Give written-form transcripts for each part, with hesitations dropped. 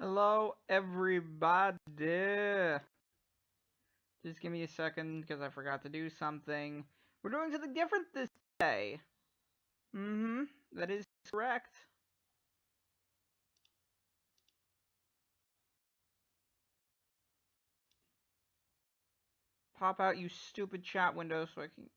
Hello, everybody. Just give me a second because I forgot to do something. We're doing something different this day. That is correct. Pop out, you stupid chat window, so I can.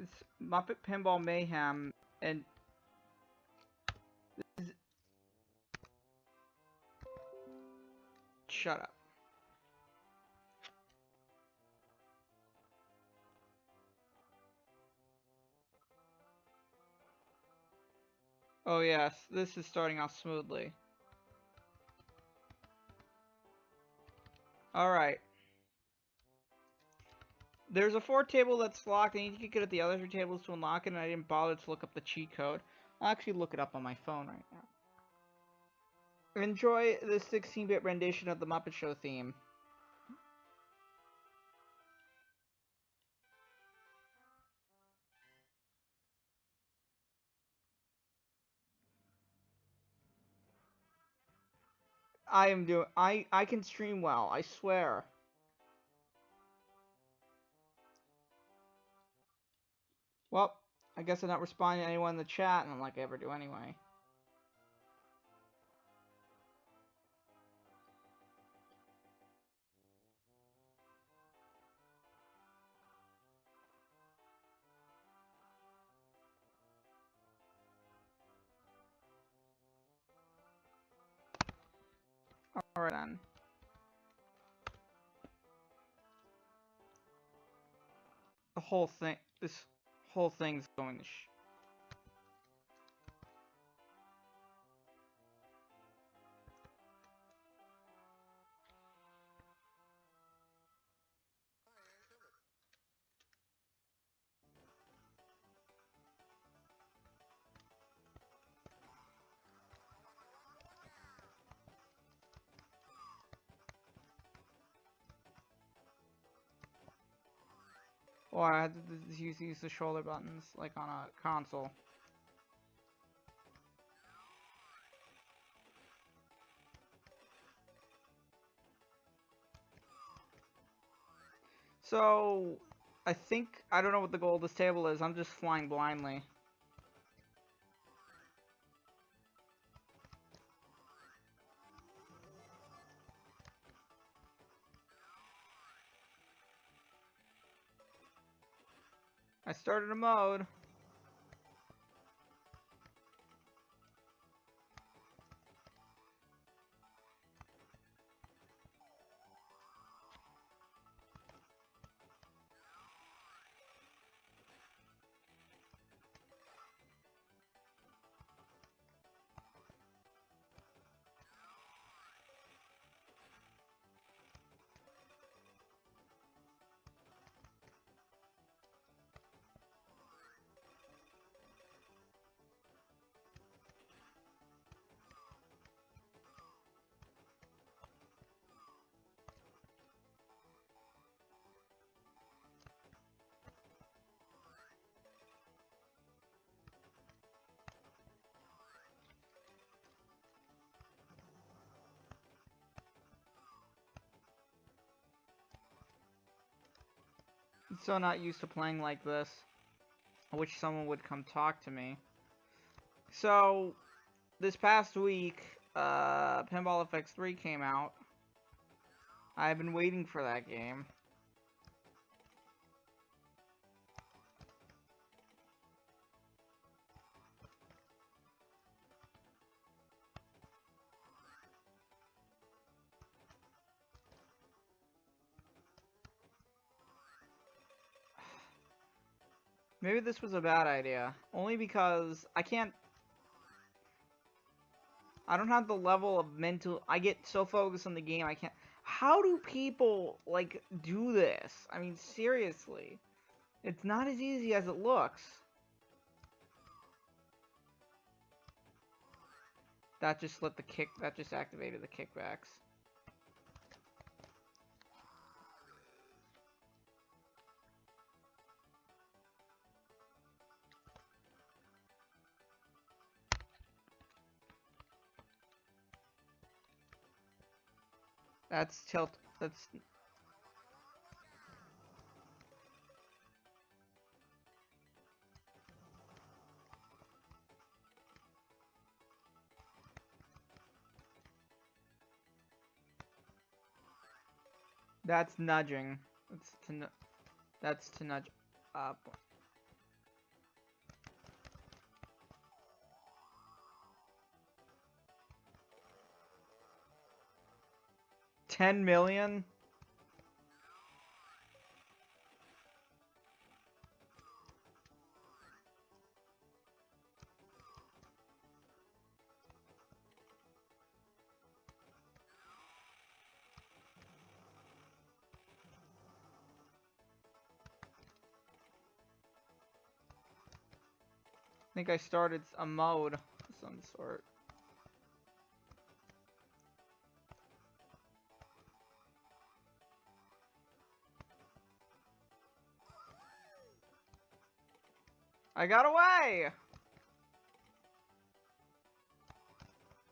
It's Muppet Pinball Mayhem, and this is... Shut up. Oh yes, this is starting off smoothly. Alright. There's a 4 table that's locked. I need to get at the other 3 tables to unlock it, and I didn't bother to look up the cheat code. I'll actually look it up on my phone right now. Enjoy this 16-bit rendition of the Muppet Show theme. I can stream well, I swear. Well, I guess I'm not responding to anyone in the chat, and like I ever do anyway. Alright then. This whole thing's going to Well, I had to use the shoulder buttons, like on a console. So, I don't know what the goal of this table is, I'm just flying blindly. I started a mode. I'm so not used to playing like this. I wish someone would come talk to me. So, this past week, Pinball FX3 came out. I've been waiting for that game. Maybe this was a bad idea. Only because I don't have the level of mental... I get so focused on the game, I can't... How do people, like, do this? I mean, seriously. It's not as easy as it looks. That just activated the kickbacks. That's tilt. That's nudging. That's to nudge up. $10 million? I think I started a mode of some sort. I got away!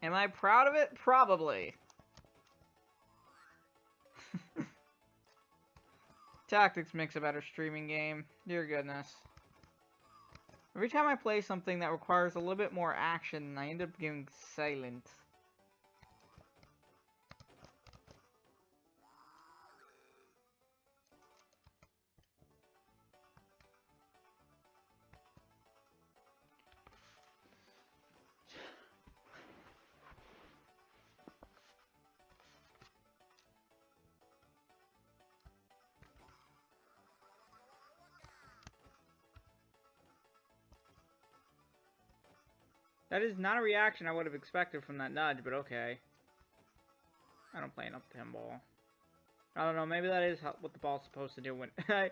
Am I proud of it? Probably. Tactics makes a better streaming game. Dear goodness. Every time I play something that requires a little bit more action, I end up getting silent. That is not a reaction I would have expected from that nudge, but okay. I don't play enough pinball. I don't know, maybe that is what the ball's supposed to do when I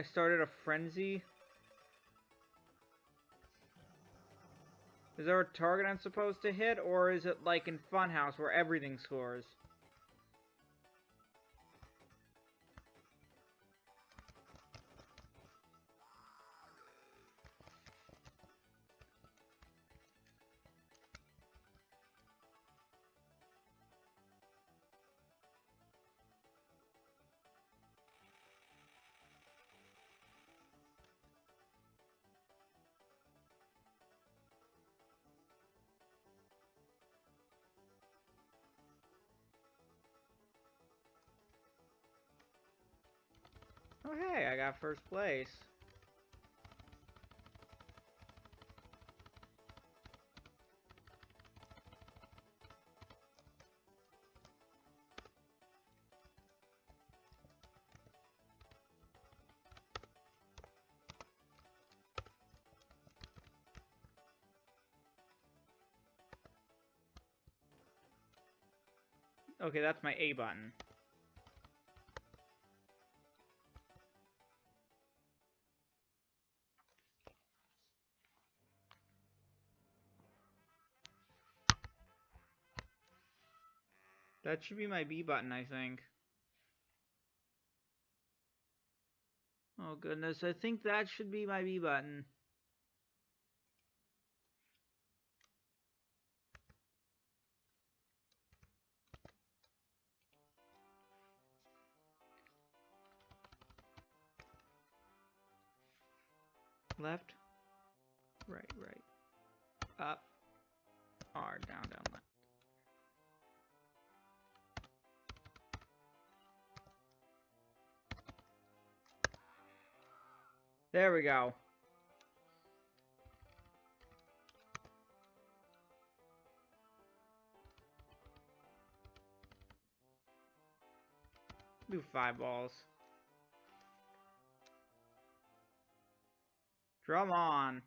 started a frenzy. Is there a target I'm supposed to hit, or is it like in Funhouse where everything scores? Oh hey, I got first place. Okay, that's my A button. That should be my B button, I think. Oh goodness, I think that should be my B button. Left, right, up, R, down, left. There we go. Do 5 balls. Drum on.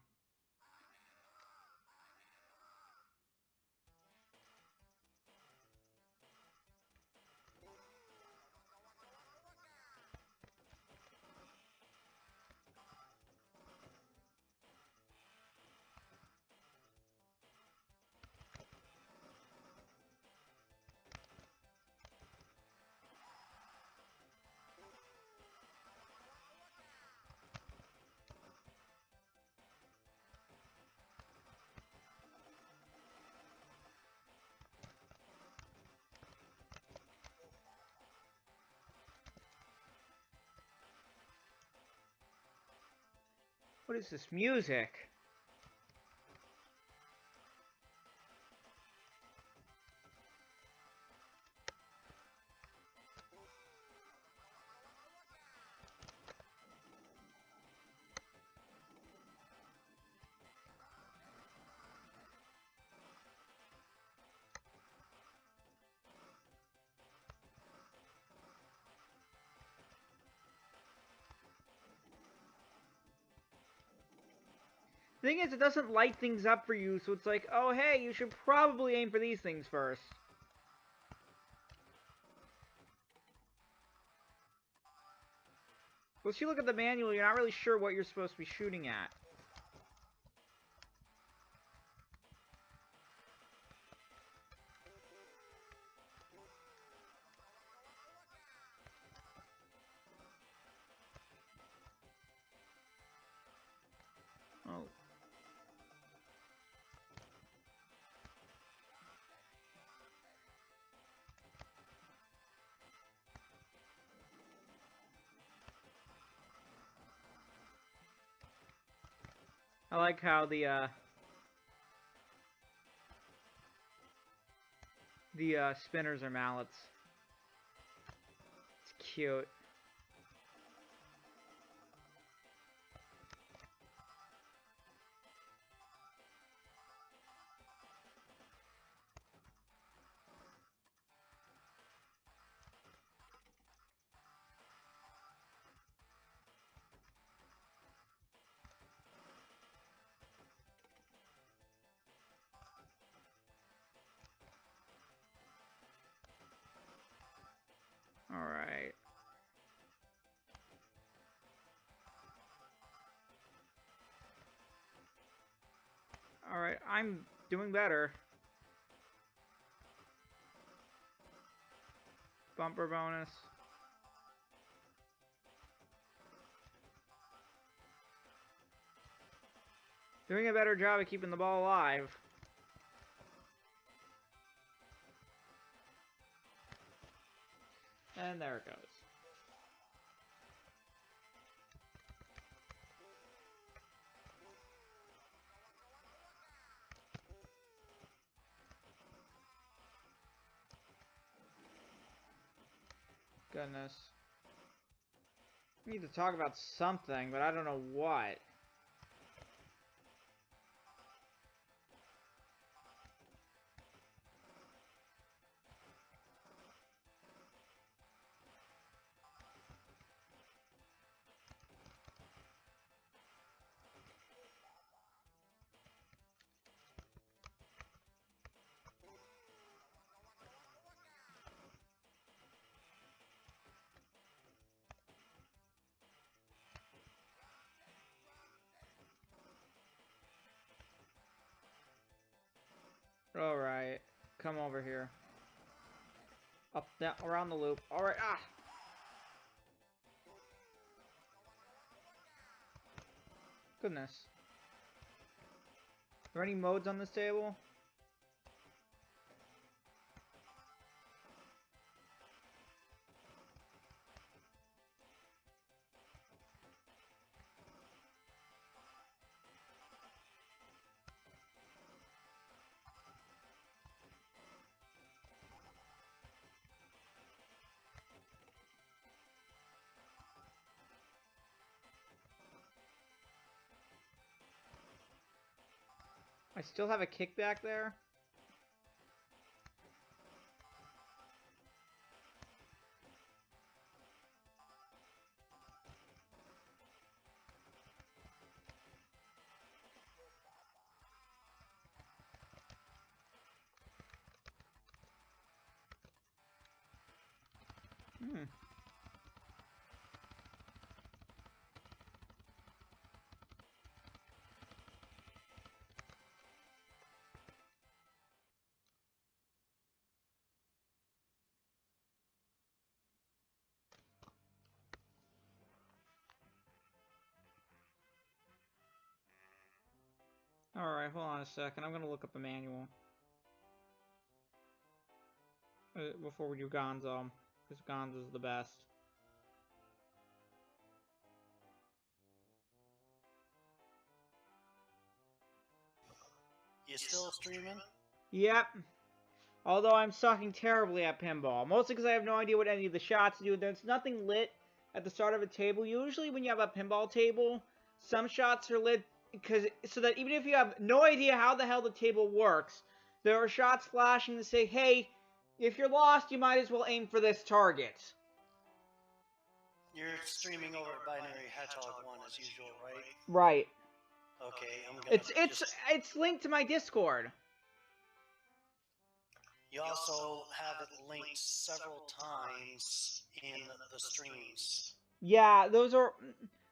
What is this music? The thing is, it doesn't light things up for you, so it's like, oh hey, you should probably aim for these things first. Once you look at the manual, you're not really sure what you're supposed to be shooting at. Oh. I like how the spinners are mallets. It's cute. Alright. Alright, I'm doing better. Bumper bonus. Doing a better job of keeping the ball alive. And there it goes. Goodness. We need to talk about something, but I don't know what. Alright. Come over here. Up, down, around the loop. Alright, ah! Goodness. Are there any modes on this table? I still have a kickback there? Hmm. Alright, hold on a second. I'm gonna look up the manual. Before we do Gonzo. Because Gonzo's the best. You still streaming? Yep. Although I'm sucking terribly at pinball. Mostly because I have no idea what any of the shots do. There's nothing lit at the start of a table. Usually when you have a pinball table, some shots are lit so that even if you have no idea how the hell the table works, there are shots flashing to say, hey, if you're lost, you might as well aim for this target. You're streaming over at Binary Hedgehog 1 as usual, right? Right. Okay, I'm gonna It's linked to my Discord. You also have it linked several times in the streams. Yeah, those are...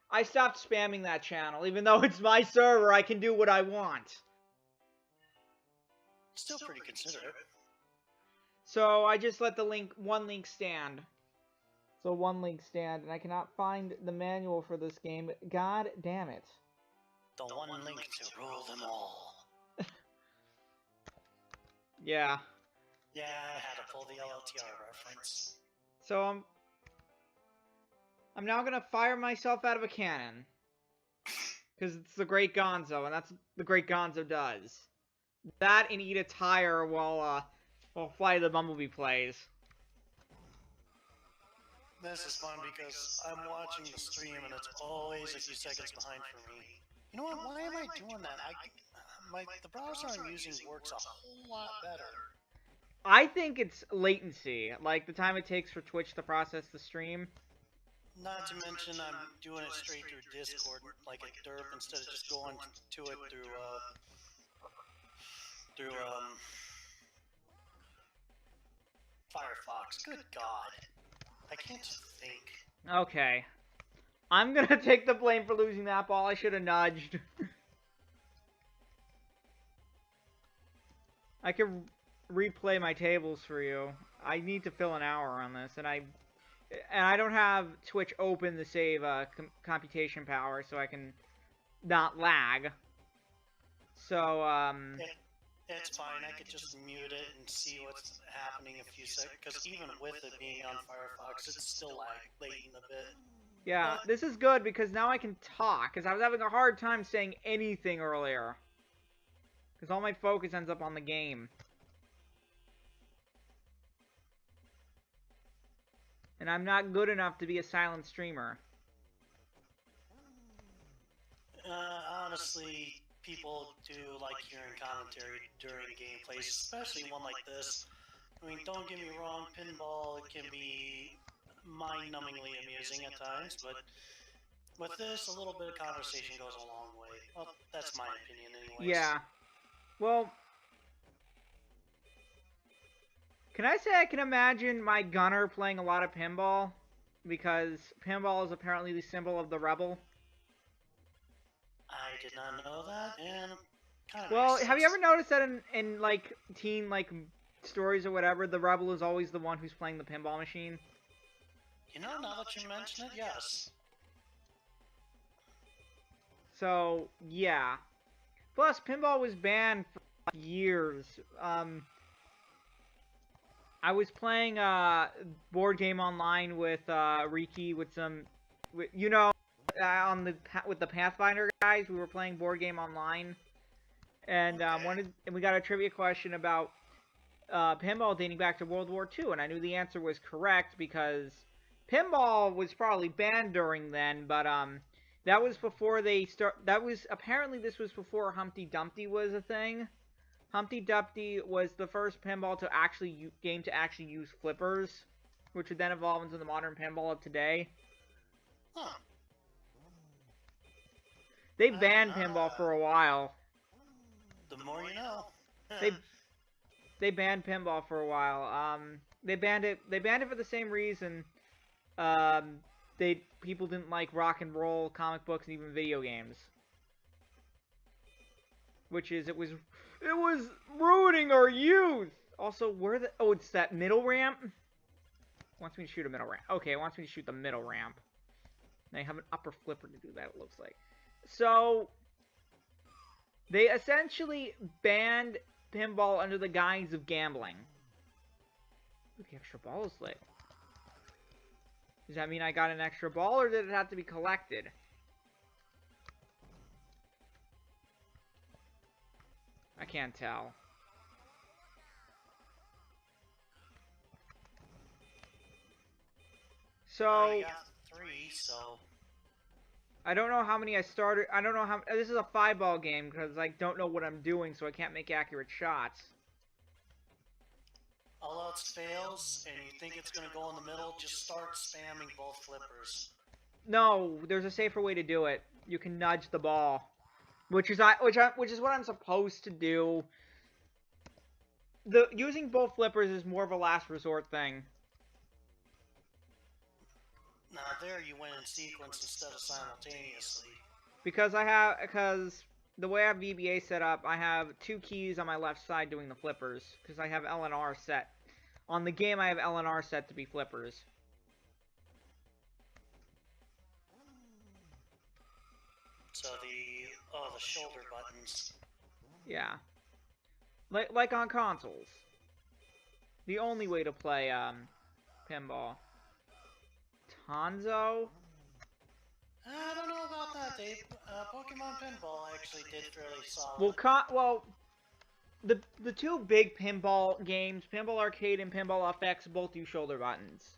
I stopped spamming that channel. Even though it's my server, I can do what I want. Still pretty considerate. So I just let the one link stand. So one link stand, and I cannot find the manual for this game. God damn it. The one link to rule them all. Yeah. Yeah, I had to pull the LLTR reference. So I'm now gonna fire myself out of a cannon. Because it's the Great Gonzo, and that's what the Great Gonzo does. That and eat a tire while Flight of the Bumblebee plays. This is fun because I'm watching the stream and it's always a few seconds behind for me. You know what? Why am I doing that? The browser I'm using works a whole lot better. I think it's latency, like the time it takes for Twitch to process the stream. Not to mention I'm doing it straight through Discord, like a derp, instead of just going to it through Firefox. Good God. I can't think. Okay. I'm gonna take the blame for losing that ball. I should have nudged. I can replay my tables for you. I need to fill an hour on this, and I don't have Twitch open to save computation power, so I can not lag. So It's fine. I could just mute it and see what's happening a few seconds. Because even with it being on Firefox, it's still latent a bit. Yeah, this is good because now I can talk. Because I was having a hard time saying anything earlier. Because all my focus ends up on the game. And I'm not good enough to be a silent streamer. Honestly, people do like hearing commentary during gameplays, especially one like this. I mean, don't get me wrong, pinball can be mind-numbingly amusing at times, but with this, a little bit of conversation goes a long way. Well, that's my opinion anyways. Yeah. Well, can I say I can imagine my gunner playing a lot of pinball? Because pinball is apparently the symbol of the rebel. I did not know that, and kind of well, makes have you sense. ever noticed that in like teen like stories or whatever, the rebel is always the one who's playing the pinball machine? You know, now that you mention it, yes. So yeah. Plus, pinball was banned for years. I was playing board game online with Riki with some, you know, with the Pathfinder guys. We were playing board game online, and Okay. and we got a trivia question about pinball dating back to World War II, and I knew the answer was correct because pinball was probably banned during then, but that was before they apparently this was before Humpty Dumpty was a thing. Humpty Dumpty was the first pinball to actually use flippers, which would then evolve into the modern pinball of today. Huh. They banned pinball for a while. The more you know. They banned pinball for a while. They banned it for the same reason. People didn't like rock and roll, comic books, and even video games. Which is, it was ruining our youth! Also, it's that middle ramp? It wants me to shoot a middle ramp. Okay, it wants me to shoot the middle ramp. They have an upper flipper to do that, it looks like. So, they essentially banned pinball under the guise of gambling. Ooh, the extra ball is lit. Does that mean I got an extra ball, or did it have to be collected? I can't tell. So you got 3, so I don't know how many I started. I don't know how. This is a 5-ball game because I don't know what I'm doing, so I can't make accurate shots. all else fails, and you think it's gonna go in the middle, just start spamming both flippers. No, there's a safer way to do it. You can nudge the ball, which is what I'm supposed to do. Using both flippers is more of a last resort thing. Now there you went in sequence instead of simultaneously. Because the way I have VBA set up, I have 2 keys on my left side doing the flippers. Because I have L and R set. On the game, I have L and R set to be flippers. So the shoulder buttons. Yeah. Like on consoles. The only way to play, pinball. Tanzo? I don't know about that, Dave. Pokemon Pinball actually did fairly solid. Well, the 2 big pinball games, Pinball Arcade and Pinball FX, both use shoulder buttons.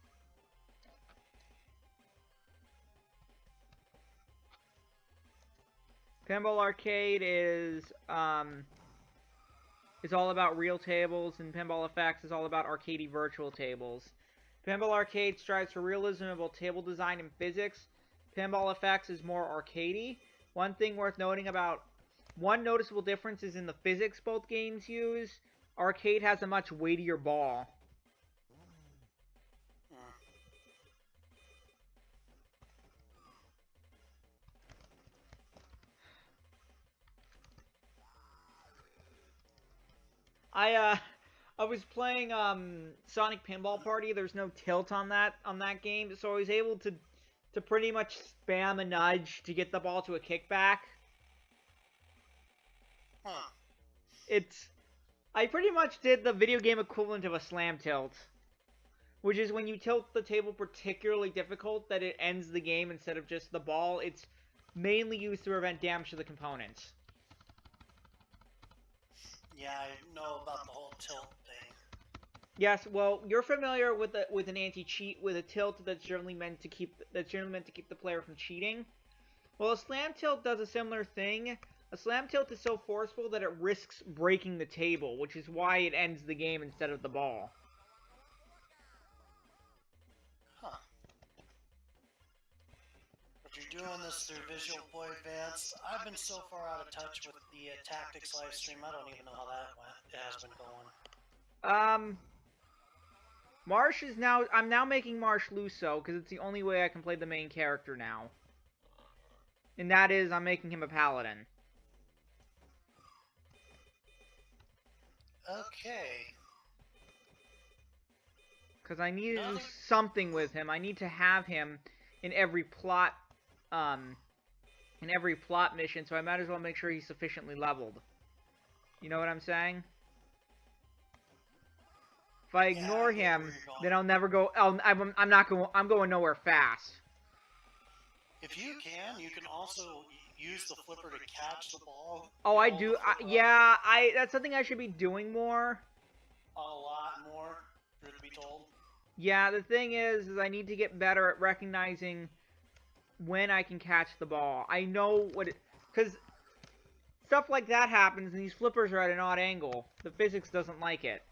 Pinball Arcade is all about real tables, and Pinball FX is all about arcadey virtual tables. Pinball Arcade strives for realism in both table design and physics. Pinball FX is more arcadey. One thing worth noting about one noticeable difference is in the physics both games use. Arcade has a much weightier ball. I was playing Sonic Pinball Party. There's no tilt on that game, so I was able to pretty much spam a nudge to get the ball to a kickback. Huh. I pretty much did the video game equivalent of a slam tilt, which is when you tilt the table particularly difficult that it ends the game instead of just the ball. It's mainly used to prevent damage to the components. Yeah, I know about the whole tilt thing. Yes, well, you're familiar with an anti-cheat with a tilt that's generally meant to keep the player from cheating. Well, a slam tilt does a similar thing. A slam tilt is so forceful that it risks breaking the table, which is why it ends the game instead of the ball. Huh. But you're doing this through Visual Boy Advance. I've been so far out of touch with the Tactics live stream, I don't even know how that went. It has been going. Marsh is now... I'm now making Marsh Luso, because it's the only way I can play the main character now. And that is, I'm making him a paladin. Okay. Because I need to do something with him. I need to have him in every plot, mission, so I might as well make sure he's sufficiently leveled. You know what I'm saying? If I ignore him, then I'll never go. I'm going nowhere fast. If you can also use the flipper to catch the ball. Oh, I do. Yeah, that's something I should be doing more. A lot more, truth be told. Yeah, the thing is I need to get better at recognizing when I can catch the ball. I know what it... Because stuff like that happens, and these flippers are at an odd angle. The physics doesn't like it.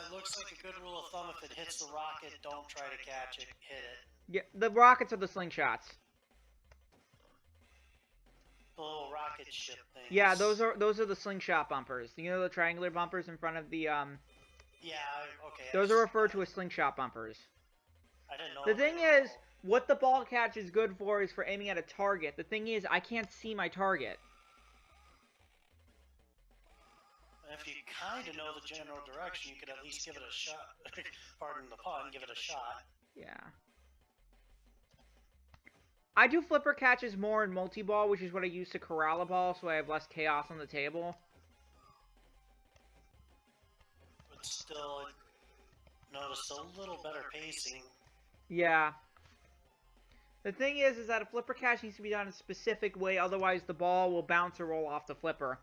It looks like a good rule of thumb, if it hits the rocket, don't try to catch it, hit it. Yeah, the rockets are the slingshots. The little rocket ship things. Yeah, those are the slingshot bumpers. You know the triangular bumpers in front of the Yeah, okay. Those are referred to as slingshot bumpers. I didn't know. The thing is, what the ball catch is good for is for aiming at a target. The thing is, I can't see my target. If you kind of know the general direction, you could at least give it a shot. Pardon the pun, give it a shot. Yeah. I do flipper catches more in multi-ball, which is what I use to corral a ball, so I have less chaos on the table. But still, notice a little better pacing. Yeah. The thing is that a flipper catch needs to be done in a specific way, otherwise the ball will bounce or roll off the flipper.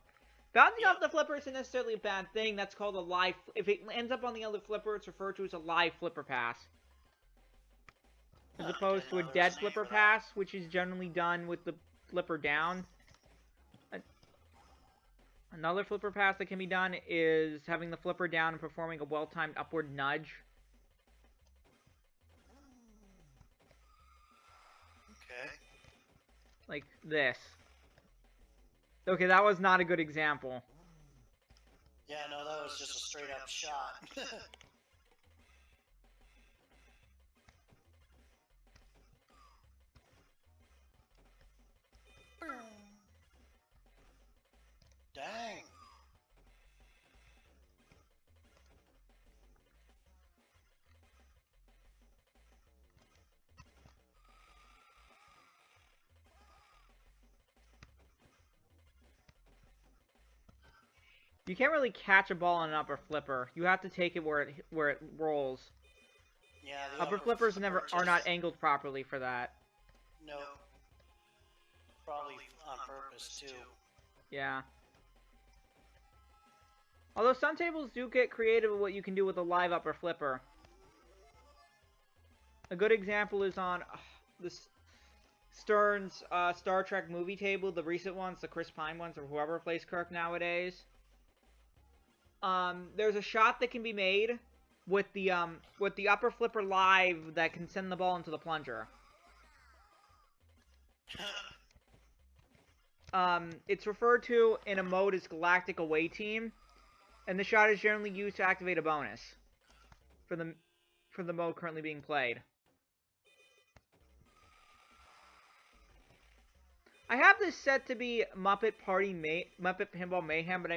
Bouncing off the flipper isn't necessarily a bad thing. That's called a live... If it ends up on the other flipper, it's referred to as a live flipper pass. As opposed to a dead flipper pass, which is generally done with the flipper down. Another flipper pass that can be done is having the flipper down and performing a well-timed upward nudge. Okay. Like this. Okay, that was not a good example. Yeah, no, that was just a straight-up shot. Dang. You can't really catch a ball on an upper flipper. You have to take it where it rolls. Yeah, the upper flippers are not angled properly for that. No. Probably on purpose too. Yeah. Although some tables do get creative with what you can do with a live upper flipper. A good example is on this Stern's Star Trek movie table, the recent ones, the Chris Pine ones, or whoever plays Kirk nowadays. There's a shot that can be made with the upper flipper live that can send the ball into the plunger. It's referred to in a mode as Galactic Away Team, and the shot is generally used to activate a bonus for the mode currently being played. I have this set to be Muppet Pinball Mayhem, but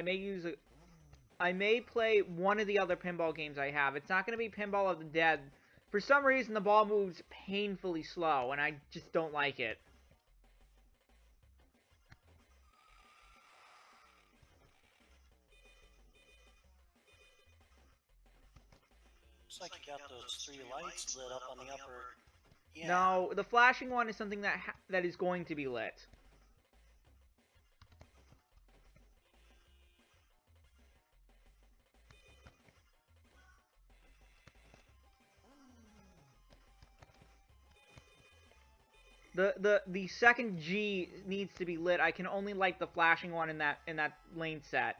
I may play one of the other pinball games I have. It's not going to be Pinball of the Dead. For some reason, the ball moves painfully slow, and I just don't like it. Looks like you got those 3 lights lit up on the upper. Yeah. No, the flashing one is something that is going to be lit. The second G needs to be lit. I can only light the flashing one in that lane set.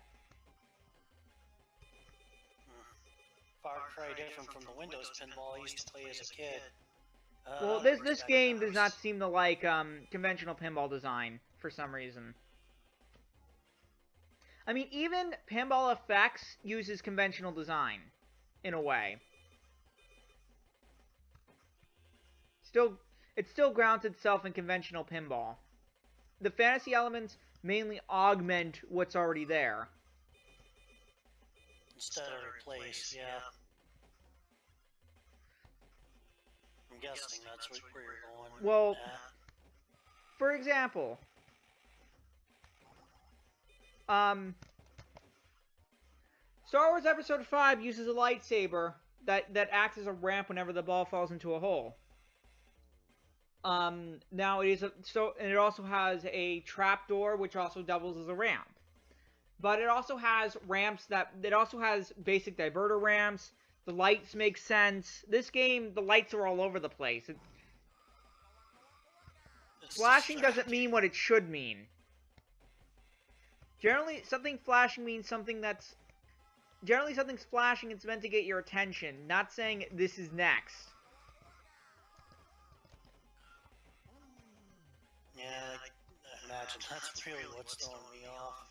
Far cry different from the Windows pinball I used to play as a kid. Well, this game does not seem to like conventional pinball design for some reason. I mean, even Pinball Effects uses conventional design in a way. It still grounds itself in conventional pinball. The fantasy elements mainly augment what's already there. Instead of replace, yeah. I'm guessing that's where you're going. Well, for example, Star Wars Episode 5 uses a lightsaber that acts as a ramp whenever the ball falls into a hole. Now it also has a trapdoor which also doubles as a ramp. But it also has basic diverter ramps. The lights make sense. This game, the lights are all over the place. Flashing doesn't mean what it should mean. Generally, something flashing means something that's... Generally, something's flashing, it's meant to get your attention, not saying this is next. Yeah, I imagine that's really what's throwing me off.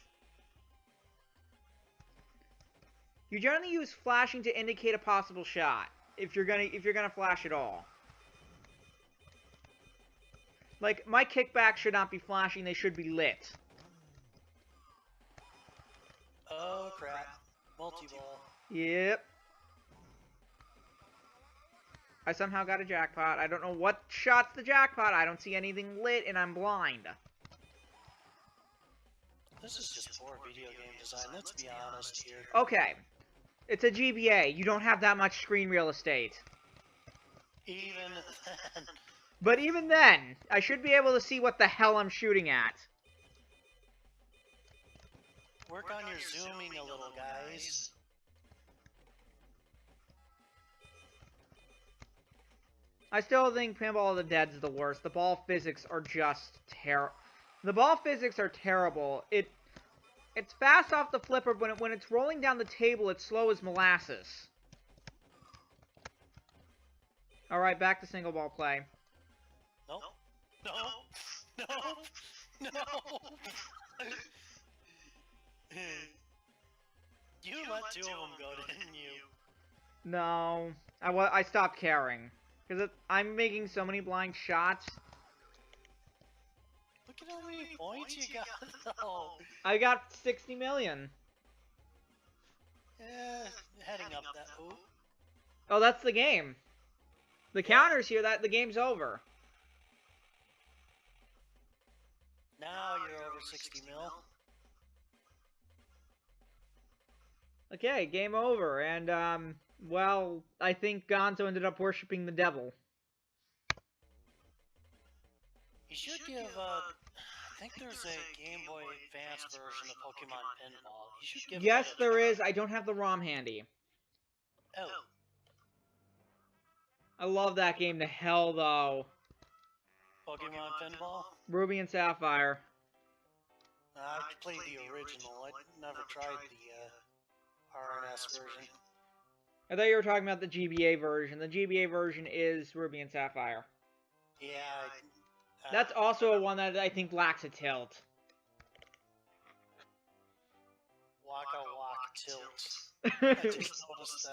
You generally use flashing to indicate a possible shot, if you're gonna flash at all. Like, my kickbacks should not be flashing, they should be lit. Oh crap. Multi-ball. Yep. I somehow got a jackpot. I don't know what shot's the jackpot. I don't see anything lit, and I'm blind. This is just poor video game design, let's be honest here. Okay. It's a GBA. You don't have that much screen real estate. Even then... But even then, I should be able to see what the hell I'm shooting at. Work on your zooming a little, guys. I still think Pinball of the Dead's the worst. The ball physics are just terrible. The ball physics are terrible. It's fast off the flipper, but when it's rolling down the table, it's slow as molasses. Alright, back to single ball play. No. No. No. No. You let two of them go, didn't you? No. I stopped caring. Because I'm making so many blind shots. Look at how many points you got, though. I got 60 million. Heading up that. Ooh. Oh, that's the game. The counter's here, the game's over. Now you're over 60 mil. Okay, game over, and, well, I think Gonzo ended up worshipping the devil. You should give, I think there's a Game Boy Advance version of Pokemon Pinball. You should give Yes, that a there try. is. I don't have the ROM handy. Oh. I love that game to hell, though. Pokemon Pinball? Ruby and Sapphire. I played the original. I never tried the RNS version. I thought you were talking about the GBA version. The GBA version is Ruby and Sapphire. Yeah. That's also one that I think lacks a tilt. Waka Waka Tilt. I just noticed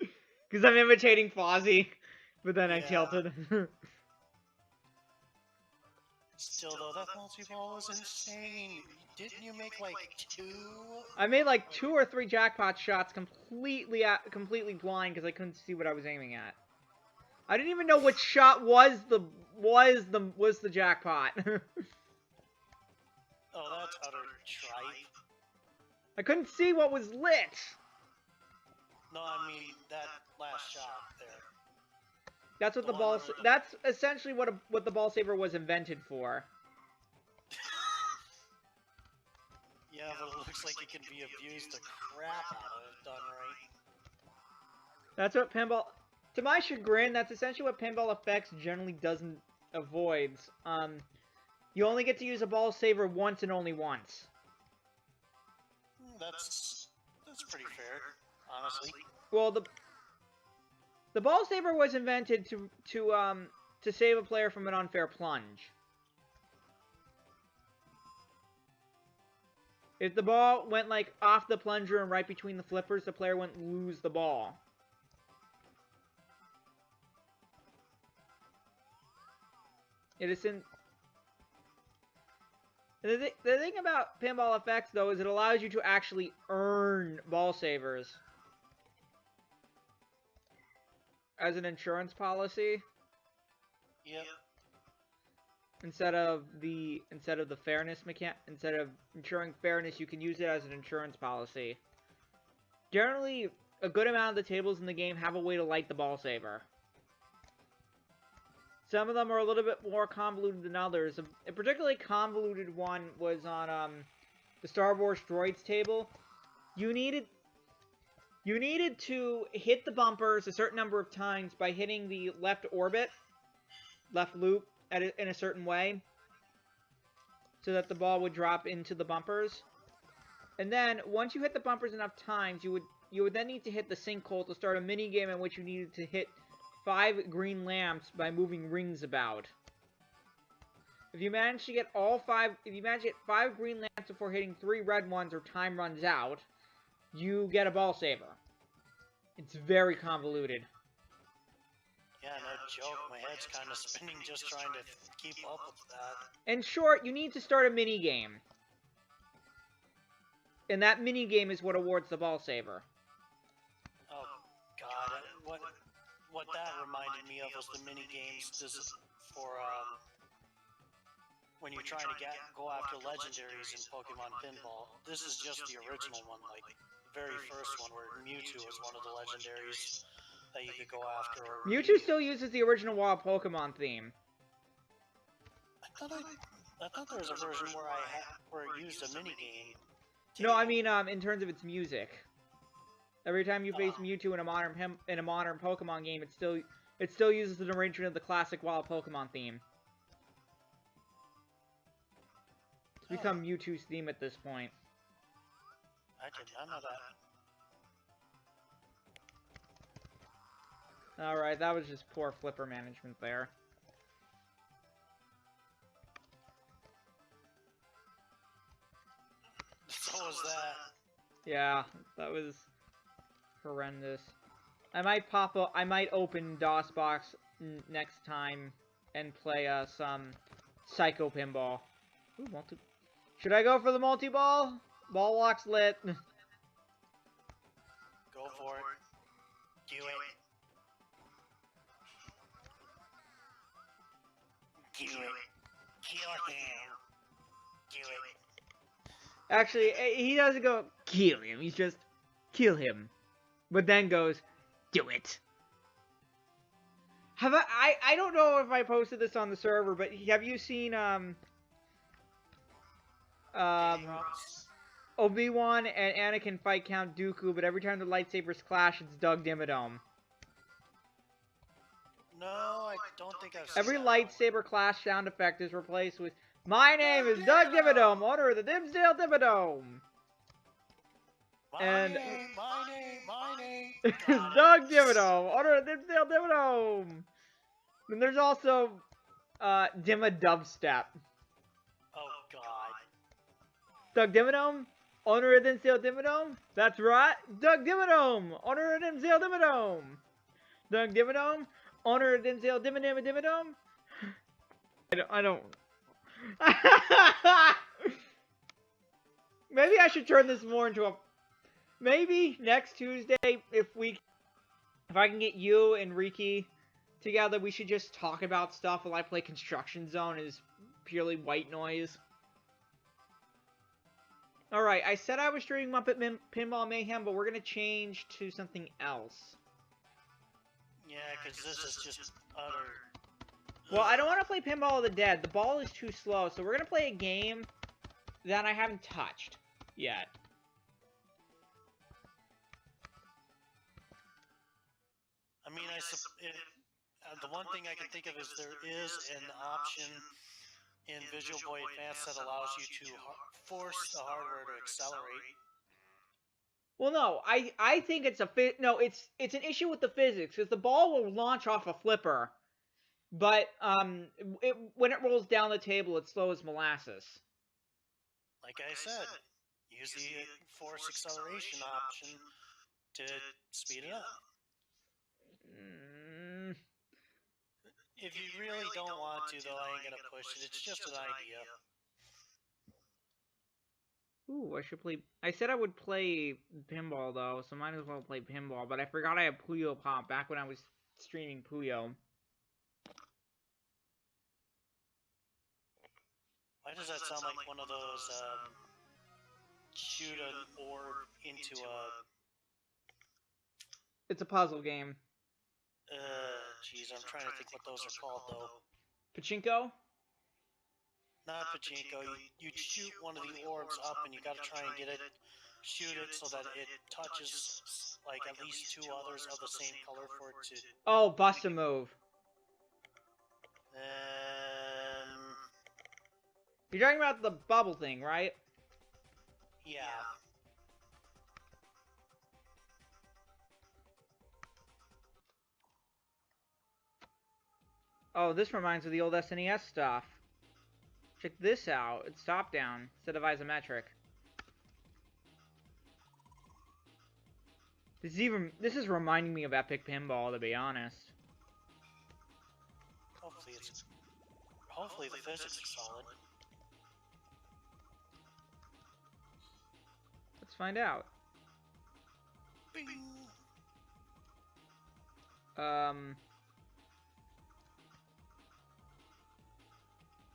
that. Because I'm imitating Fozzie, but then I Yeah. tilted. Still though, that multi-ball was insane. Didn't you make like 2? I made like 2 or 3 jackpot shots completely blind because I couldn't see what I was aiming at. I didn't even know which shot was the jackpot. Oh, that's utter tripe. I couldn't see what was lit. No, I mean that last shot there. That's what The the one ball. where the- That's essentially what the ball saver was invented for. Yeah, but it looks like it can be abused the crap out of if done right. That's what pinball. To my chagrin, that's essentially what Pinball Effects generally doesn't avoids. You only get to use a ball saver once and only once. That's pretty fair, honestly. Well, the ball saver was invented to save a player from an unfair plunge. If the ball went like off the plunger and right between the flippers, the player wouldn't lose the ball. It isn't. The thing about Pinball Effects, though, is it allows you to actually earn ball savers as an insurance policy. Yep. Instead of the fairness instead of ensuring fairness, you can use it as an insurance policy. Generally, a good amount of the tables in the game have a way to light the ball saver. Some of them are a little bit more convoluted than others. A particularly convoluted one was on the Star Wars Droids table. You needed to hit the bumpers a certain number of times by hitting the left orbit, left loop in a certain way, so that the ball would drop into the bumpers. And then once you hit the bumpers enough times, you would then need to hit the sinkhole to start a mini game in which you needed to hit 5 green lamps by moving rings about. If you manage to get 5 green lamps before hitting 3 red ones or time runs out, you get a ball saver. It's very convoluted. Yeah, no joke. My head's kind of spinning just trying to keep up with that. In short, you need to start a mini game. And that mini game is what awards the ball saver. Oh God, what that reminded me of was the mini games. This is for when you're trying to go after legendaries in Pokemon Pinball. This is just the original one, like the very first one, where Mewtwo is one of the legendaries that you could go after. Mewtwo still uses the original Wild Pokemon theme. I thought there was a version where it used a mini game. No, I mean in terms of its music. Every time you face Mewtwo in a modern Pokemon game, it still uses an arrangement of the classic Wild Pokemon theme. It's become Mewtwo's theme at this point. I did not know that. Alright, that was just poor flipper management there. So was that. Yeah, that was horrendous. I might open DOSBox next time and play some Psycho Pinball. Ooh, should I go for the multi-ball? Ball lock's lit. Go for it. Do it. Do it. Kill him. Do it. Actually, he doesn't go, kill him. He's just, kill him. But then goes, do it. I don't know if I posted this on the server, but have you seen, Obi-Wan and Anakin fight Count Dooku, but every time the lightsabers clash, it's Doug Dimmadome. No, I don't think I've seen Every that lightsaber clash sound effect is replaced with, my name is Doug Dimmadome, owner of the Dimsdale Dimmadome. My name. Doug Dimmadome, owner of the Dimsdale Dimmadome. And there's also, Dimma Dubstep. Oh, God. Doug Dimmadome, owner of Dimsdale Dimmadome. That's right, Doug Dimmadome, owner of Dimsdale Dimmadome. Doug Dimmadome, owner of Dimsdale Dimmadome. I don't. Maybe I should turn this more into a. Maybe next Tuesday, if I can get you and Riki together, we should just talk about stuff while I play Construction Zone as purely white noise. Alright, I said I was streaming Muppet Pinball Mayhem, but we're gonna change to something else. Yeah, because this is just utter... Well, I don't want to play Pinball of the Dead. The ball is too slow, so we're gonna play a game that I haven't touched yet. I mean, the one thing I can think of is there is an option in Visual Boy Advance that allows you to force the hardware to accelerate. Well, no, I think it's it's an issue with the physics, because the ball will launch off a flipper, but when it rolls down the table, it's slow as molasses. Like I said, use the force acceleration option to speed it up. If you really don't want to, though, I ain't gonna push it. It's just an idea. Ooh, I should play... I said I would play Pinball, though, so might as well play Pinball, but I forgot I had Puyo Pop back when I was streaming Puyo. Why does that sound like one of those, shoot an orb into a... It's a puzzle game. Jeez, I'm trying to think what those are called, though. Pachinko? Not pachinko. You shoot one of the orbs up, and you gotta try and get it, shoot it so that it touches, like, at least two others of the same color for it to... Oh, bust a move. You're talking about the bubble thing, right? Yeah. Oh, this reminds me of the old SNES stuff. Check this out. It's top-down instead of isometric. This is reminding me of Epic Pinball, to be honest. Hopefully the physics are solid. Let's find out. Bing.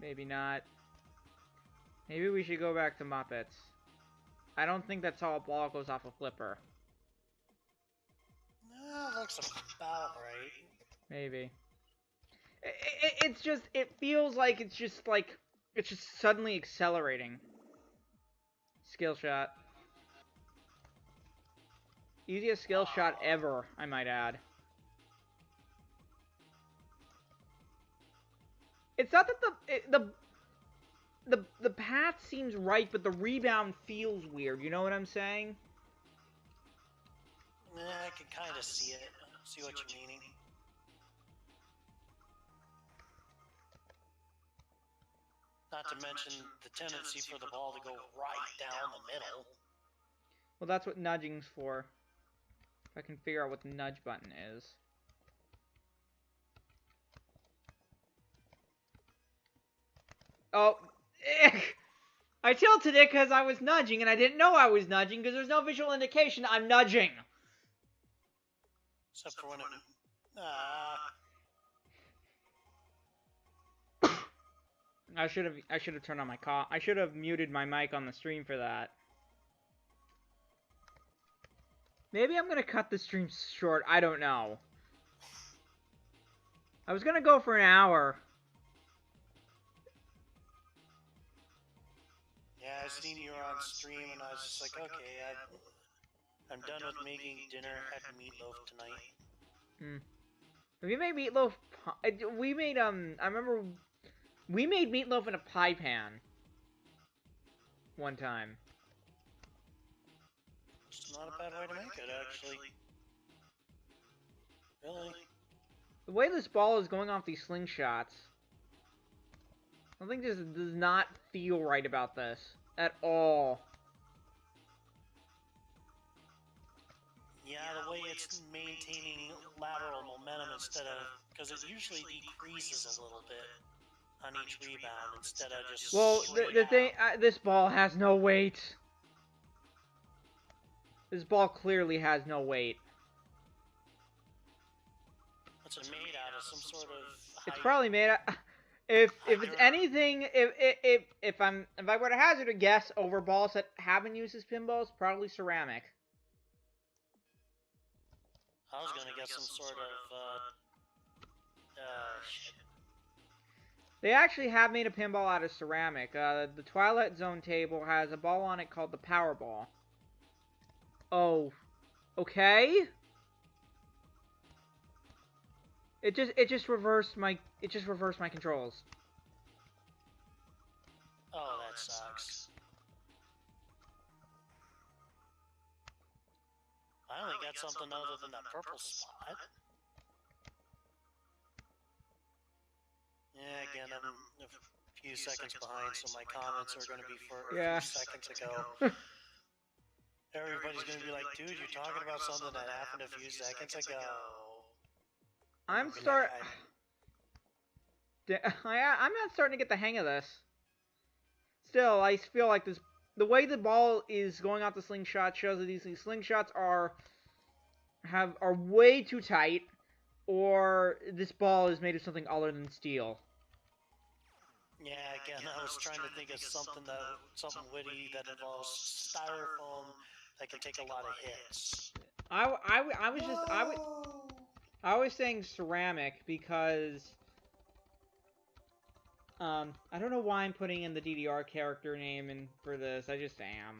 Maybe not. Maybe we should go back to Muppets. I don't think that's how a ball goes off a flipper. Looks about right. Maybe. It's just, it feels like it's just suddenly accelerating. Skill shot. Easiest skill shot ever, I might add. It's not that the path seems right, but the rebound feels weird. You know what I'm saying? Yeah, I can kind of see it. See what you're meaning. Not to mention the tendency for the ball to go right down the middle. Well, that's what nudging's for. If I can figure out what the nudge button is. Oh, I tilted it because I was nudging, and I didn't know I was nudging because there's no visual indication I'm nudging. Except for when it... I should have turned on my call. I should have muted my mic on the stream for that. Maybe I'm gonna cut the stream short. I don't know. I was gonna go for an hour. Yeah, I seen you were on stream, and I was just like, okay, I'm done with making dinner. Had meatloaf tonight. We made meatloaf. We made I remember we made meatloaf in a pie pan. One time. It's not a bad way to make it, actually. Really? The way this ball is going off these slingshots, something just does not feel right about this at all. Yeah, the way it's maintaining lateral momentum instead of... Because it usually decreases a little bit on each rebound instead of just... Well, the thing... this ball has no weight. This ball clearly has no weight. What's it made out of? Some sort of... It's probably made out... If it's anything, if I were to hazard a guess over balls that haven't used as pinballs, probably ceramic. I was gonna get some sort of, shit. They actually have made a pinball out of ceramic. The Twilight Zone table has a ball on it called the Powerball. Oh, okay. It just reversed my controls. Oh, that sucks. I only got something other than that purple spot. Yeah, again, I'm a few seconds behind, so my comments are going to be for a few seconds ago. Everybody's going to be like, dude, you're talking about something that happened a few seconds ago. I'm not starting to get the hang of this. Still, I feel like the way the ball is going off the slingshot shows that these slingshots are way too tight, or this ball is made of something other than steel. Yeah, again, I was trying to think of something witty that involves styrofoam that can take a lot of hits. I was saying ceramic because I don't know why I'm putting in the DDR character name in for this. I just am.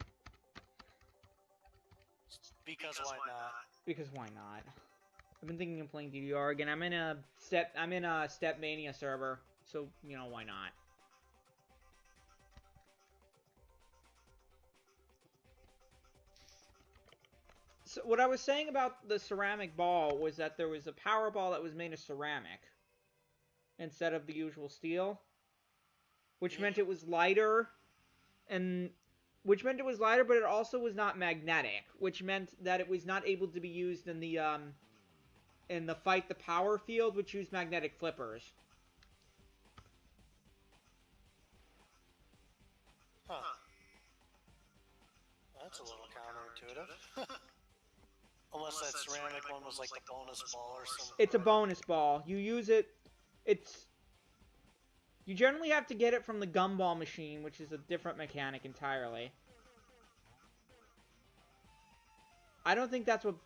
Because why not? Because why not? I've been thinking of playing DDR again. I'm in a Stepmania server, so you know why not. So what I was saying about the ceramic ball was that there was a power ball that was made of ceramic instead of the usual steel, which meant it was lighter, but it also was not magnetic, which meant that it was not able to be used in the Fight the Power field, which used magnetic flippers. Huh. That's a little counterintuitive. Unless that ceramic one was like the bonus ball or something. It's a bonus ball. You use it... You generally have to get it from the gumball machine, which is a different mechanic entirely. I don't think that's what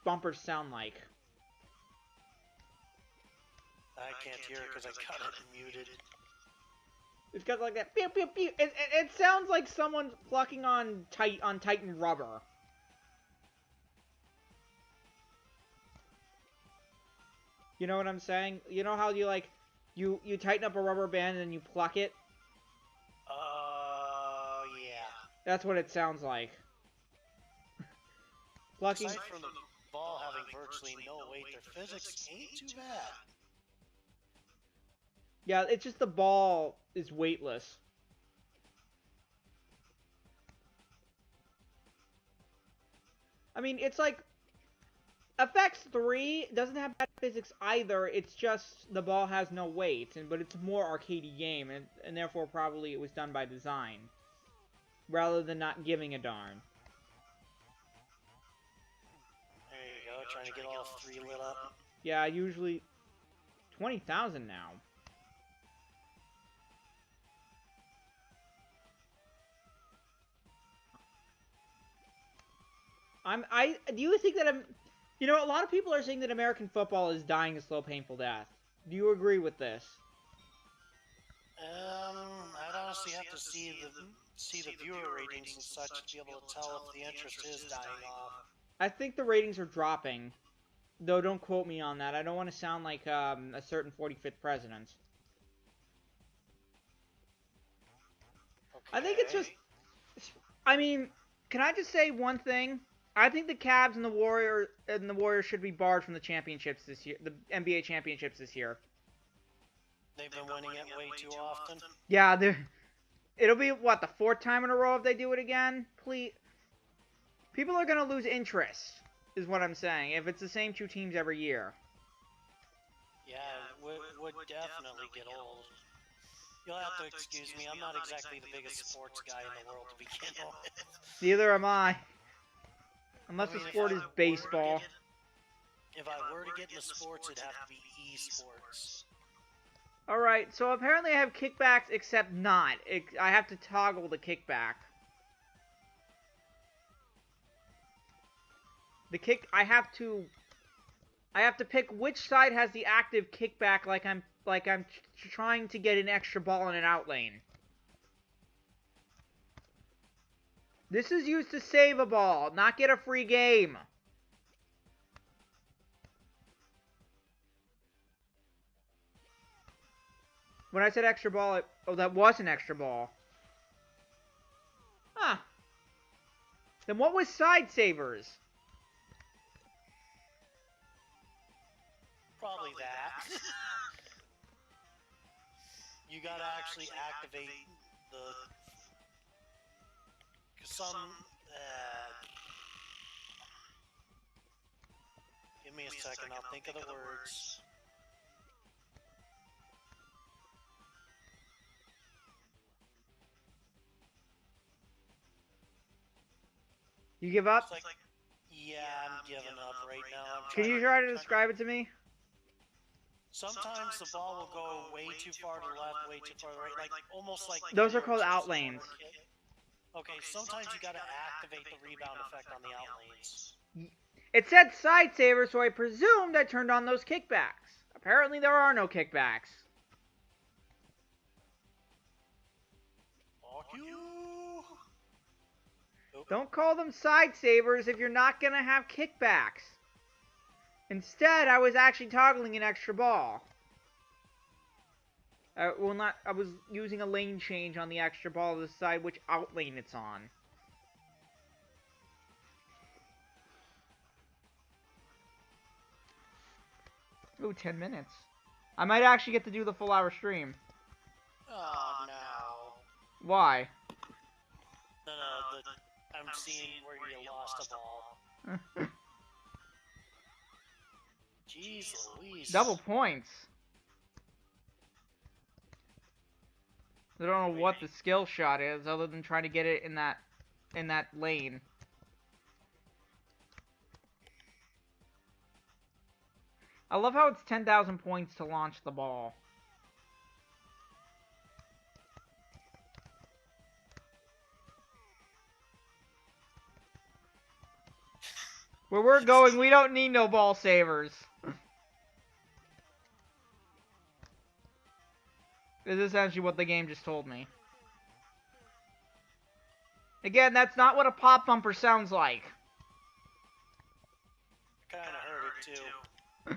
bumpers sound like. I can't hear it because I got it muted. It's got like that pew pew pew. It sounds like someone's plucking on Titan rubber. You know what I'm saying? You know how you like you tighten up a rubber band and then you pluck it? Yeah. That's what it sounds like. Plucking. Aside from the ball having virtually no weight, their physics ain't too bad. Yeah, it's just the ball is weightless. I mean, it's like FX3 doesn't have bad physics either. It's just the ball has no weight, but it's a more arcadey game, and therefore probably it was done by design, rather than not giving a darn. There you go, trying to get all three lit up. Yeah, usually 20,000 now. Do you think that you know, a lot of people are saying that American football is dying a slow, painful death. Do you agree with this? I'd honestly have to see the viewer ratings and such to be able to tell if the interest is dying off. I think the ratings are dropping, though. Don't quote me on that. I don't want to sound like a certain 45th president. Okay. I think it's just. I mean, can I just say one thing? I think the Cavs and the Warriors should be barred from the championships this year, the NBA championships this year. They've been winning it way too often. Yeah, it'll be what, the 4th time in a row if they do it again. Please, people are gonna lose interest, is what I'm saying. If it's the same 2 teams every year. Yeah, it would definitely get old. You'll have to excuse me. I'm not exactly the biggest sports guy in the world to begin with. Neither am I. Unless the sport is baseball. If I were to get into sports, it'd have to be esports. Alright, so apparently I have kickbacks except not. I have to toggle the kickback. I have to pick which side has the active kickback, like I'm trying to get an extra ball in an out lane. This is used to save a ball, not get a free game. When I said extra ball, oh, that was an extra ball. Huh. Then what was side savers? Probably that. You gotta actually activate the... Give me a second, I'll think of the words. You give up? Like, yeah, I'm giving up right now. Can you try to describe it to me? Sometimes the ball will go way too far to the left, way too far to the right, like almost like... Those are called out lanes. Okay, sometimes you gotta activate the rebound effect on the out lanes. It said side saver, so I presumed I turned on those kickbacks. Apparently there are no kickbacks. Fuck you! Don't call them side savers if you're not gonna have kickbacks. Instead, I was actually toggling an extra ball. I was using a lane change on the extra ball to decide which out lane it's on. Ooh, 10 minutes. I might actually get to do the full hour stream. Oh, no. Why? No, I'm seeing where you lost a ball. Jeez Louise. Double points. I don't know what the skill shot is, other than trying to get it in that lane. I love how it's 10,000 points to launch the ball. Where we're going, we don't need no ball savers. This is essentially what the game just told me. Again, that's not what a pop bumper sounds like. Kinda heard it too.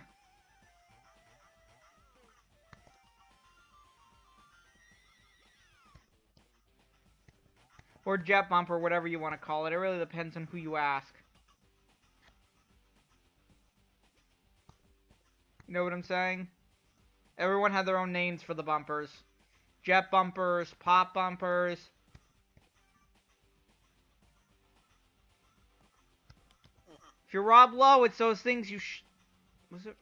Or jet bumper, whatever you want to call it. It really depends on who you ask. You know what I'm saying? Everyone had their own names for the bumpers. Jet bumpers, pop bumpers. If you're Rob Lowe, it's those things you was it?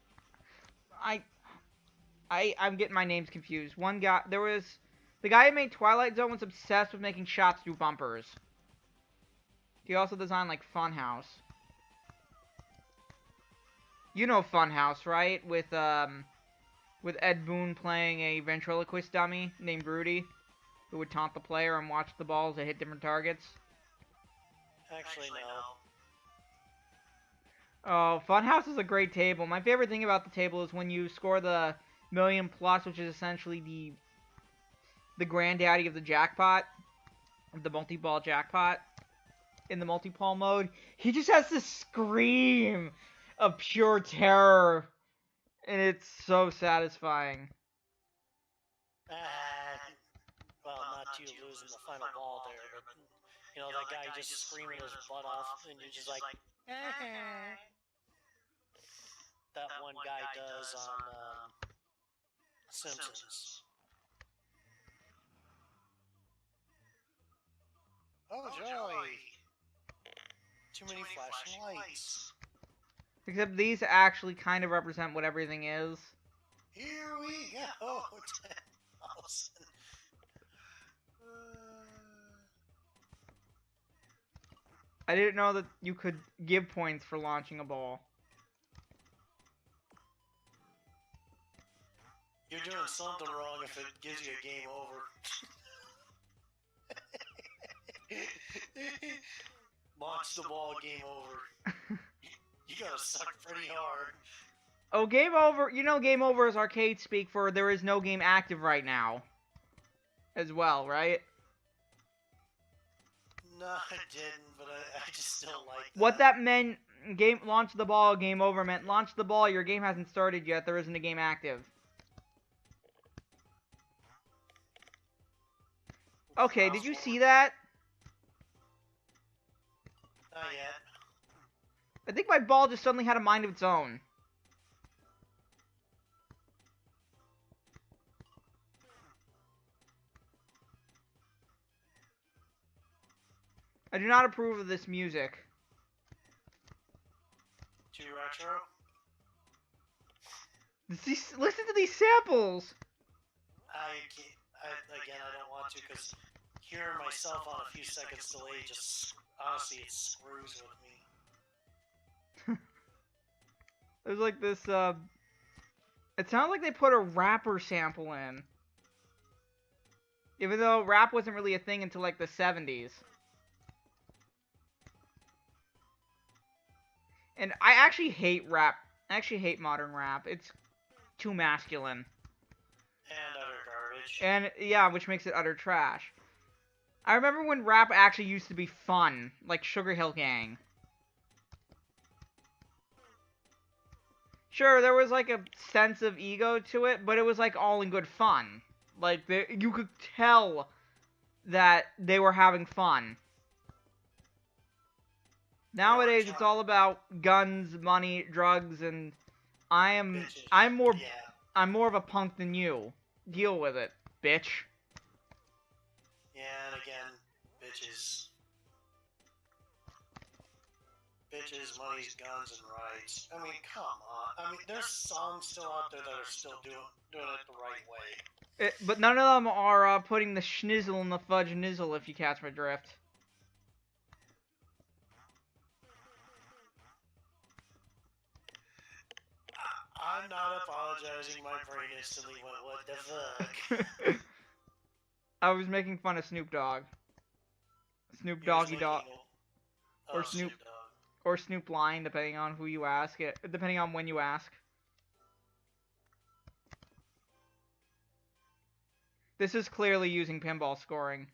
I'm getting my names confused. One guy, the guy who made Twilight Zone was obsessed with making shots through bumpers. He also designed, like, Funhouse. You know Funhouse, right? With Ed Boon playing a ventriloquist dummy named Rudy, who would taunt the player and watch the balls that hit different targets. Actually, no. Oh, Funhouse is a great table. My favorite thing about the table is when you score the million plus, which is essentially the granddaddy of the jackpot, the multi-ball jackpot, in the multi-ball mode. He just has this scream of pure terror, and it's so satisfying. Well, not you losing the final ball there, but, you know, that guy just screaming his butt off, and you're just like, that one guy does on Simpsons. Oh, joy! Too many flashing lights. Except these actually kind of represent what everything is. Here we go! 10,000. I didn't know that you could give points for launching a ball. You're doing something wrong if it gives you a game over. Launch the ball, game over. You gotta suck pretty hard. Oh, game over. You know game over is arcade speak for there is no game active right now. As well, right? No, I didn't, but I just don't like that. What that meant, launch the ball, game over, meant launch the ball, your game hasn't started yet, there isn't a game active. Okay, did you see that? Not yet. I think my ball just suddenly had a mind of its own. I do not approve of this music. Too retro? Listen to these samples! Again, I don't want to, because hearing myself on a few seconds delay just, honestly, it screws with me. There's like this, it sounds like they put a rapper sample in. Even though rap wasn't really a thing until like the 70s. And I actually hate rap. I actually hate modern rap. It's too masculine. And utter garbage. And, yeah, which makes it utter trash. I remember when rap actually used to be fun. Like Sugar Hill Gang. Sure, there was like a sense of ego to it, but it was like all in good fun. Like, you could tell that they were having fun. Nowadays, it's all about guns, money, drugs, and I'm more of a punk than you. Deal with it, bitch. Yeah, and again, bitches. Bitches, monies, guns, and rights. I mean, come on. I mean, there's songs still out there that are still doing it the right way. But none of them are putting the schnizzle in the fudge nizzle, if you catch my drift. I'm not apologizing. My brain instantly went, what the fuck? I was making fun of Snoop Dogg. Snoop Doggy Dog. Or Snoop. Or Snoop Lion, depending on who you ask. Depending on when you ask. This is clearly using pinball scoring.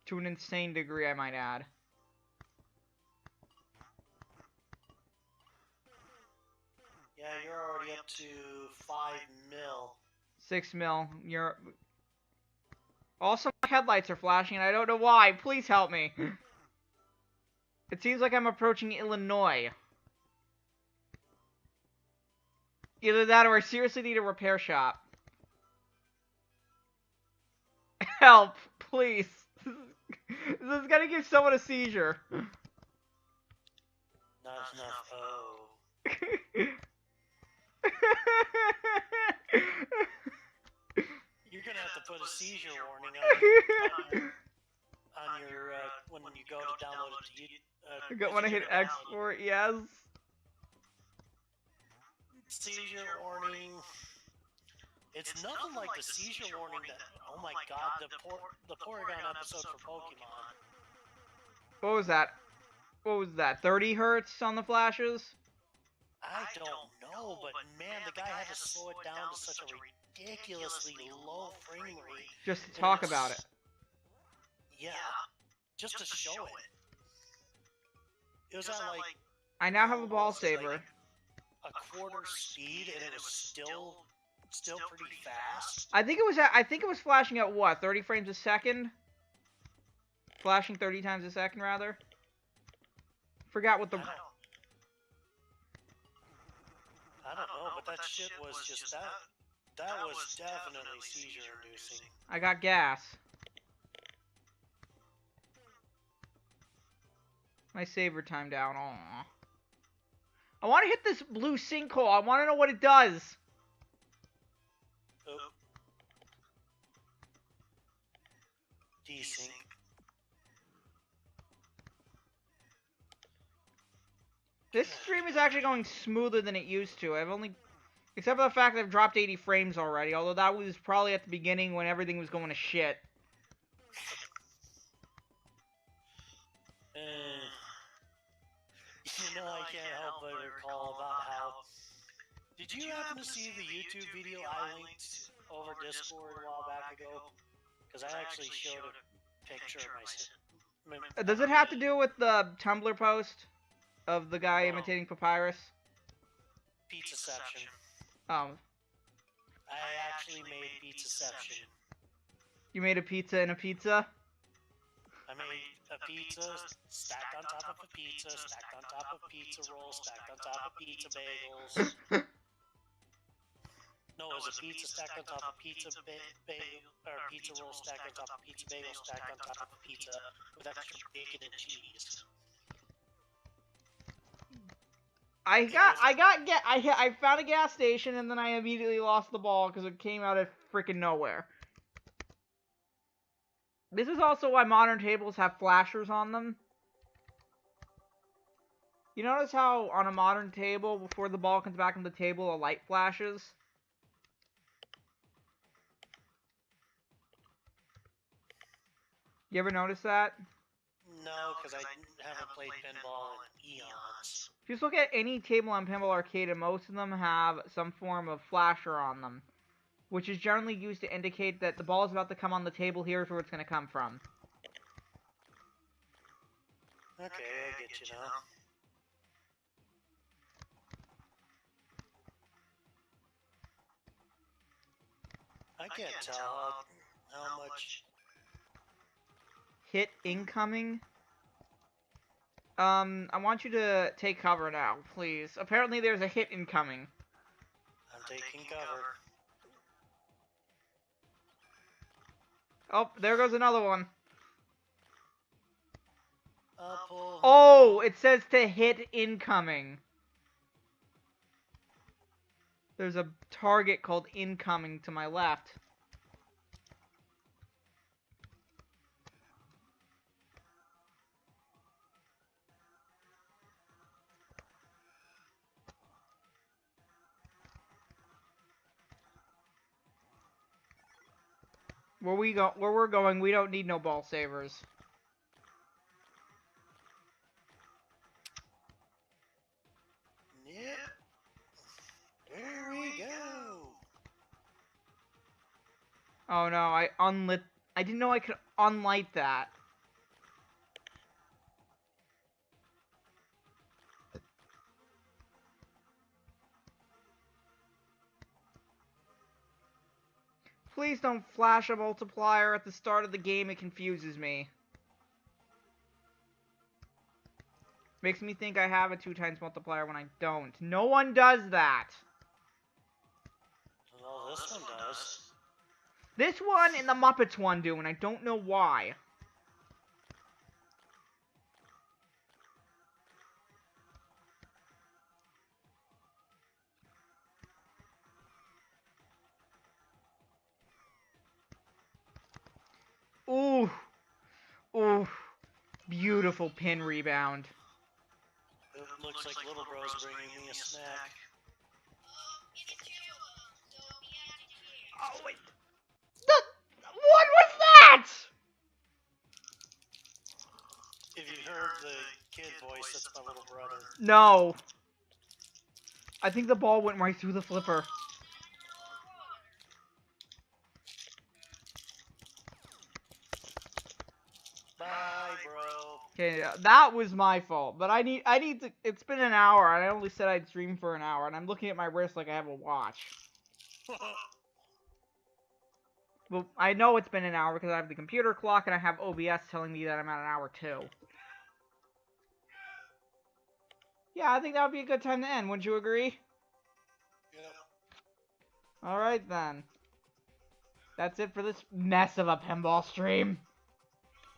To an insane degree, I might add. Yeah, you're already up to 5 mil. 6 mil. You're... Also, my headlights are flashing, and I don't know why. Please help me. It seems like I'm approaching Illinois. Either that or I seriously need a repair shop. Help, please. This is gonna give someone a seizure. Not enough. Oh. You're gonna have to put a seizure warning on your when you go to download it to YouTube. When I hit export, yes. Seizure warning. It's nothing like the seizure warning that. Oh my god, the Porygon episode for Pokemon. What was that? What was that? 30 hertz on the flashes? I don't know, but man, the guy had to slow it down to such a ridiculously low frame rate. Just to talk about it. Yeah, just to show it. It was at like... I now have a ball saber. Like a quarter speed, and it was still pretty fast. I think it was flashing at what? 30 frames a second? Flashing 30 times a second, rather? Forgot what the... I don't know, but that shit was just that was definitely seizure-inducing. I got gas. My saber timed out. Aww. I want to hit this blue sinkhole. I want to know what it does. Oh. Desync. This stream is actually going smoother than it used to. Except for the fact that I've dropped 80 frames already, although that was probably at the beginning when everything was going to shit. You know, I can't help but recall about how... Did you happen to see the YouTube video I linked over Discord a while back ago? Because I actually showed a picture of myself. Does it have to do with the Tumblr post of the guy imitating Papyrus? Pizzaception. Oh. I actually made Pizzaception. You made a pizza in a pizza? I made a pizza stacked on top of a pizza, stacked on top of pizza rolls, stacked on top of pizza bagels. No, it was a pizza stacked on top of pizza pizza roll stacked on top of pizza bagel stacked on top of pizza with extra bacon and cheese. I found a gas station and then I immediately lost the ball because it came out of freaking nowhere. This is also why modern tables have flashers on them. You notice how on a modern table, before the ball comes back on the table, a light flashes? You ever notice that? No, because I haven't played pinball in eons. If you just look at any table on Pinball Arcade, and most of them have some form of flasher on them, which is generally used to indicate that the ball is about to come on the table. Here's where it's going to come from. Okay, I get you now. I can't tell how much... Hit incoming? I want you to take cover now, please. Apparently there's a hit incoming. I'm taking cover. Oh, there goes another one. Pull. Oh, it says to hit incoming. There's a target called incoming to my left. Where we're going, we don't need no ball savers. Yep. There we go. Oh no, I unlit. I didn't know I could unlight that. Please don't flash a multiplier at the start of the game, it confuses me. Makes me think I have a 2 times multiplier when I don't. No one does that! Well, this one does. This one and the Muppets one do, and I don't know why. Ooh! Ooh! Beautiful pin rebound. It looks like Little Bro's bringing me a snack. Oh, wait. What was that? If you heard the kid voice, that's my little brother. No. I think the ball went right through the flipper. Bye, bro. Okay, that was my fault. But I need to. It's been an hour, and I only said I'd stream for an hour, and I'm looking at my wrist like I have a watch. Well, I know it's been an hour because I have the computer clock, and I have OBS telling me that I'm at an hour 2. Yeah, I think that would be a good time to end. Wouldn't you agree? Yep. Alright then. That's it for this mess of a pinball stream.